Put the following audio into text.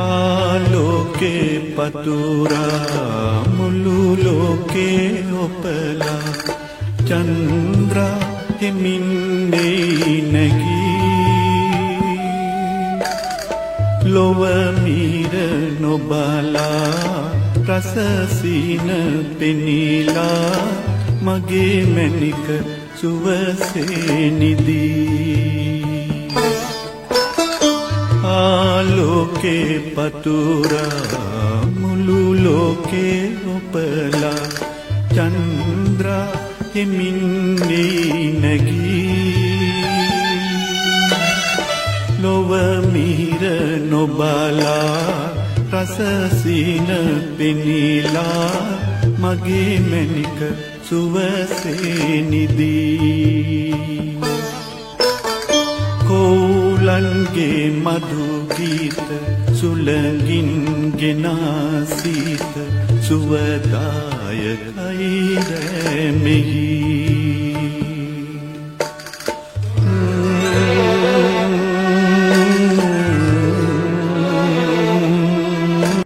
ආලෝකේ පතුරා මුළු ලෝකේ ඔපලා චන්ද්‍රා හිමින් නැගී ලොව මීර නොබලා රස සීන පෙනිලා මගේ මැනික සුවසේ නිදී ආලෝකේ පතුරා මුළු ලෝකේ ඔපලා චන්ද්‍රා හිමින් නැගී ලොව මීර නොබලා රස සීන පෙනිලා මගේ මැනික සුවසේ නිදී කෝලන්ගේ මధు ගීත සුළඟින් ගෙනා සීත සුවදායකයි රැමෙහි